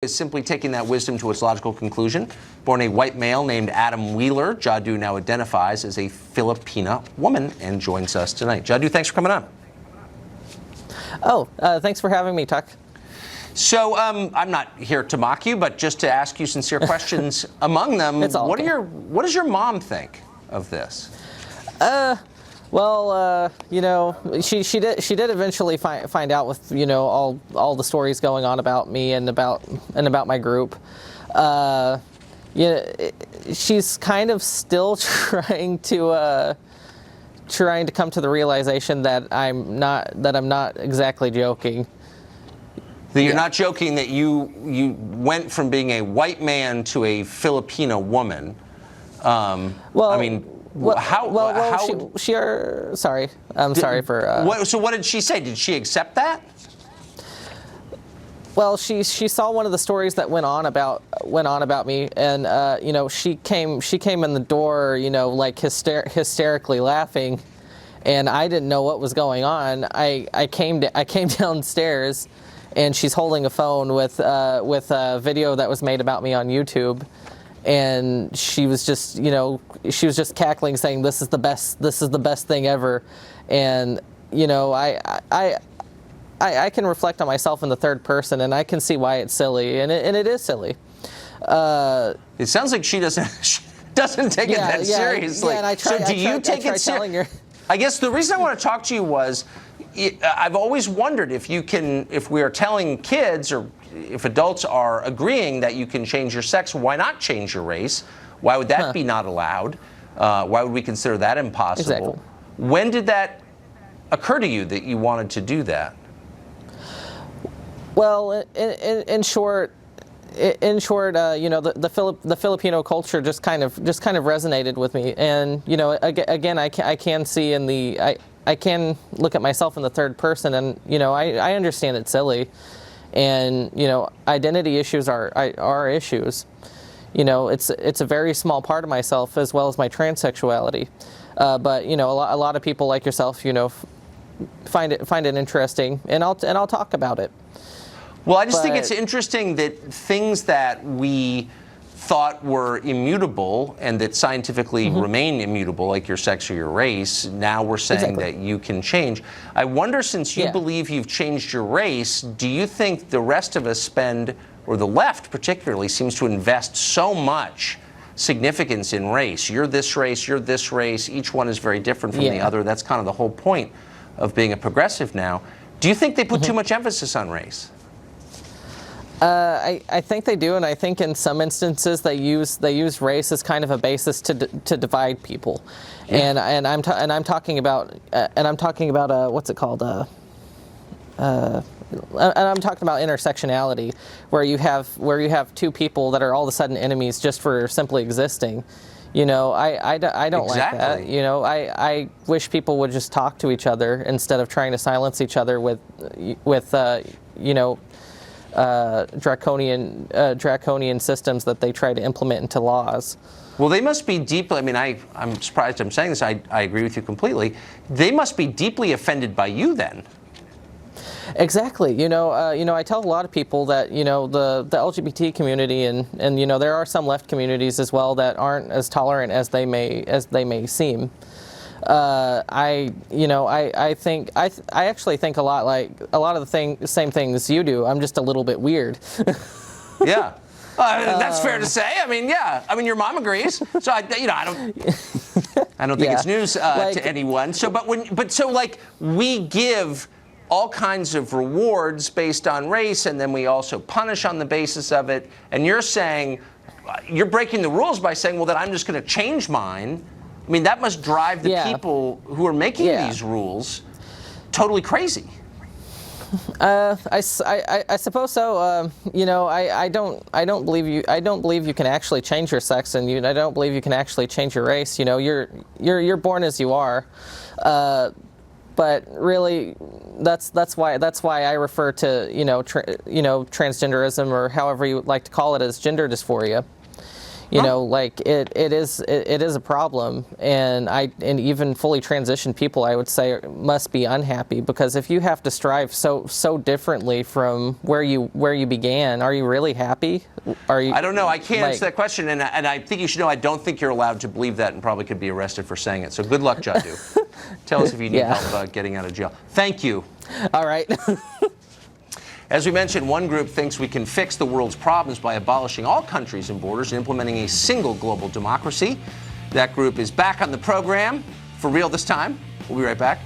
is simply taking that wisdom to its logical conclusion. Born a white male named Adam Wheeler, Jadu now identifies as a Filipina woman and joins us tonight. Jadu, thanks for coming on. Oh, thanks for having me, Tuck. So I'm not here to mock you, but just to ask you sincere questions. Among them, what does your mom think of this? Well, she did eventually find out with all the stories going on about me and about my group. She's kind of still trying to come to the realization that I'm not exactly joking. That you're not joking that you went from being a white man to a Filipino woman. Sorry, I'm sorry for. So what did she say? Did she accept that? Well, she saw one of the stories that went on about me, and she came in the door, like hysterically laughing, and I didn't know what was going on. I came downstairs, and she's holding a phone with a video that was made about me on YouTube. And she was just cackling, saying, "This is the best thing ever," and I can reflect on myself in the third person, and I can see why it's silly, and it is silly. It sounds like she doesn't take it that seriously. Yeah, and I try, so do you take it seriously? I guess the reason I want to talk to you was, I've always wondered if we are telling kids or if adults are agreeing that you can change your sex, why not change your race? Why would that be not allowed? Why would we consider that impossible? Exactly. When did that occur to you that you wanted to do that? Well, in short, the Filipino culture just kind of resonated with me, and again, I can see I can look at myself in the third person, and I understand it's silly, and identity issues are issues. It's a very small part of myself, as well as my transsexuality, but a lot of people like yourself find it interesting, and I'll talk about it. Well, I just think it's interesting that things that we thought were immutable and that scientifically remain immutable, like your sex or your race, now we're saying that you can change. I wonder, since you believe you've changed your race, do you think the rest of us or the left particularly, seems to invest so much significance in race? You're this race, you're this race, each one is very different from the other. That's kind of the whole point of being a progressive now. Do you think they put too much emphasis on race? I think they do, and I think in some instances they use race as kind of a basis to divide people, and I'm talking about what's it called? And I'm talking about intersectionality, where you have two people that are all of a sudden enemies just for simply existing. I don't like that. I wish people would just talk to each other instead of trying to silence each other with draconian systems that they try to implement into laws. Well, they must be deeply, I'm surprised I'm saying this, I agree with you completely. They must be deeply offended by you then. Exactly. I tell a lot of people that, the LGBT community and there are some left communities as well that aren't as tolerant as they may seem. I actually think a lot of the same things you do. I'm just a little bit weird. Yeah. That's fair to say. Your mom agrees. So I don't think it's news to anyone. So, we give all kinds of rewards based on race, and then we also punish on the basis of it. And you're saying, you're breaking the rules by saying, well, then I'm just going to change mine. That must drive the people who are making these rules totally crazy. I suppose so. I don't believe you. I don't believe you can actually change your sex, and I don't believe you can actually change your race. You're born as you are. But really, that's why I refer to transgenderism, or however you would like to call it, as gender dysphoria. You know, like it is a problem, and even fully transitioned people, I would say, must be unhappy, because if you have to strive so differently from where you began, are you really happy? Are you? I don't know. I can't answer that question, and I think you should know. I don't think you're allowed to believe that, and probably could be arrested for saying it. So good luck, Jadu. Tell us if you need help getting out of jail. Thank you. All right. As we mentioned, one group thinks we can fix the world's problems by abolishing all countries and borders and implementing a single global democracy. That group is back on the program, for real this time. We'll be right back.